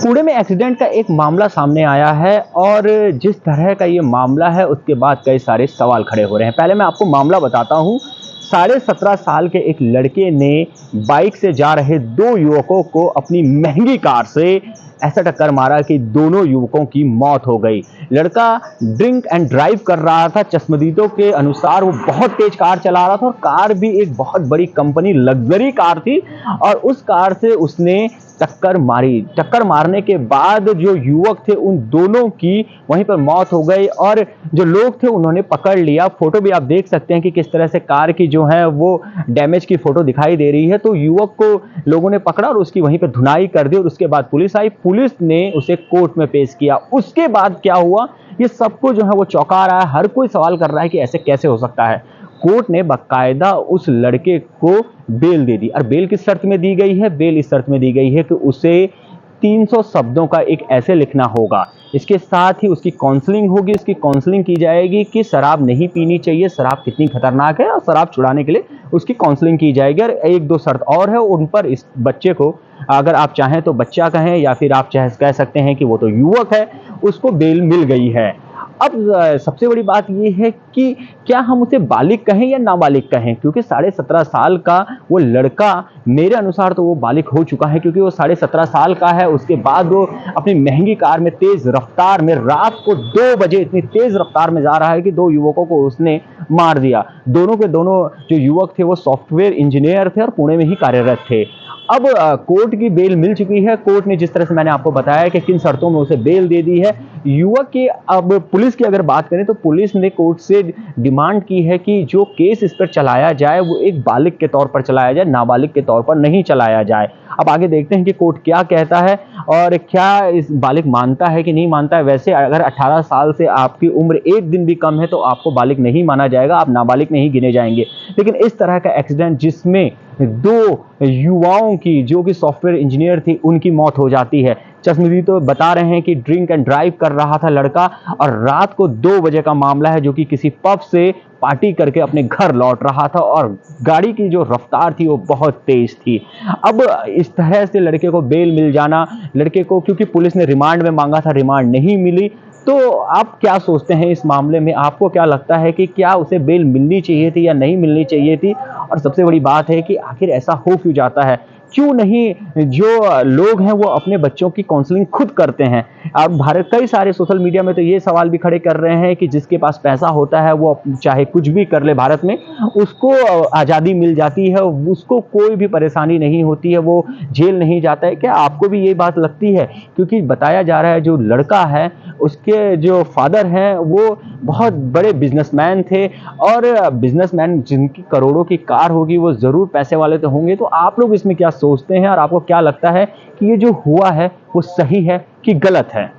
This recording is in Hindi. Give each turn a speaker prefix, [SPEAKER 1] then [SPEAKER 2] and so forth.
[SPEAKER 1] पुणे में एक्सीडेंट का एक मामला सामने आया है और जिस तरह का ये मामला है उसके बाद कई सारे सवाल खड़े हो रहे हैं। पहले मैं आपको मामला बताता हूँ। 17.5 साल के एक लड़के ने बाइक से जा रहे दो युवकों को अपनी महंगी कार से ऐसा टक्कर मारा कि दोनों युवकों की मौत हो गई। लड़का ड्रिंक एंड ड्राइव कर रहा था। चश्मदीदों के अनुसार वो बहुत तेज कार चला रहा था और कार भी एक बहुत बड़ी कंपनी लग्जरी कार थी और उस कार से उसने टक्कर मारी। टक्कर मारने के बाद जो युवक थे उन दोनों की वहीं पर मौत हो गई और जो लोग थे उन्होंने पकड़ लिया। फोटो भी आप देख सकते हैं कि किस तरह से कार की जो है वो डैमेज की फोटो दिखाई दे रही है। तो युवक को लोगों ने पकड़ा और उसकी वहीं पर धुनाई कर दी और उसके बाद पुलिस आई। पुलिस ने उसे कोर्ट में पेश किया। उसके बाद क्या हुआ ये सबको जो है वो चौंका रहा है। हर कोई सवाल कर रहा है कि ऐसे कैसे हो सकता है। कोर्ट ने बाकायदा उस लड़के को बेल दे दी और बेल किस शर्त में दी गई है? बेल इस शर्त में दी गई है कि उसे 300 शब्दों का एक ऐसे लिखना होगा। इसके साथ ही उसकी काउंसलिंग होगी। उसकी काउंसलिंग की जाएगी कि शराब नहीं पीनी चाहिए, शराब कितनी खतरनाक है और शराब छुड़ाने के लिए उसकी काउंसलिंग की जाएगी। और एक दो शर्त और है उन पर इस बच्चे को, अगर आप चाहें तो बच्चा कहें या फिर आप कह सकते हैं कि वो तो युवक है, उसको बेल मिल गई है। अब सबसे बड़ी बात ये है कि क्या हम उसे बालिग कहें या नाबालिग कहें, क्योंकि 17.5 साल का वो लड़का, मेरे अनुसार तो वो बालिग हो चुका है क्योंकि वो 17.5 साल का है। उसके बाद वो अपनी महंगी कार में तेज रफ्तार में रात को 2 बजे इतनी तेज रफ्तार में जा रहा है कि दो युवकों को उसने मार दिया। दोनों के दोनों जो युवक थे वो सॉफ्टवेयर इंजीनियर थे और पुणे में ही कार्यरत थे। अब कोर्ट की बेल मिल चुकी है। कोर्ट ने जिस तरह से मैंने आपको बताया कि किन शर्तों में उसे बेल दे दी है। युवक की, अब पुलिस की अगर बात करें तो पुलिस ने कोर्ट से डिमांड की है कि जो केस इस पर चलाया जाए वो एक बालिग के तौर पर चलाया जाए, नाबालिग के तौर पर नहीं चलाया जाए। अब आगे देखते हैं कि कोर्ट क्या कहता है और क्या इस बालिग मानता है कि नहीं मानता है। वैसे अगर 18 साल से आपकी उम्र एक दिन भी कम है तो आपको बालिग नहीं माना जाएगा, आप नाबालिग नहीं गिने जाएंगे। लेकिन इस तरह का एक्सीडेंट जिसमें दो युवाओं की, जो कि सॉफ्टवेयर इंजीनियर थी, उनकी मौत हो जाती है। चश्मदीद तो बता रहे हैं कि ड्रिंक एंड ड्राइव कर रहा था लड़का और रात को 2 बजे का मामला है, जो कि किसी पब से पार्टी करके अपने घर लौट रहा था और गाड़ी की जो रफ्तार थी वो बहुत तेज थी। अब इस तरह से लड़के को बेल मिल जाना, लड़के को, क्योंकि पुलिस ने रिमांड में मांगा था, रिमांड नहीं मिली। तो आप क्या सोचते हैं इस मामले में? आपको क्या लगता है कि क्या उसे बेल मिलनी चाहिए थी या नहीं मिलनी चाहिए थी? और सबसे बड़ी बात है कि आखिर ऐसा हो क्यों जाता है? क्यों नहीं जो लोग हैं वो अपने बच्चों की काउंसलिंग खुद करते हैं? अब भारत कई सारे सोशल मीडिया में तो ये सवाल भी खड़े कर रहे हैं कि जिसके पास पैसा होता है वो चाहे कुछ भी कर ले भारत में, उसको आज़ादी मिल जाती है, उसको कोई भी परेशानी नहीं होती है, वो जेल नहीं जाता है। क्या आपको भी ये बात लगती है? क्योंकि बताया जा रहा है जो लड़का है उसके जो फादर हैं वो बहुत बड़े बिजनेसमैन थे और बिजनेसमैन जिनकी करोड़ों की कार होगी वो ज़रूर पैसे वाले तो होंगे। तो आप लोग इसमें क्या सोचते हैं और आपको क्या लगता है कि ये जो हुआ है वो सही है कि गलत है?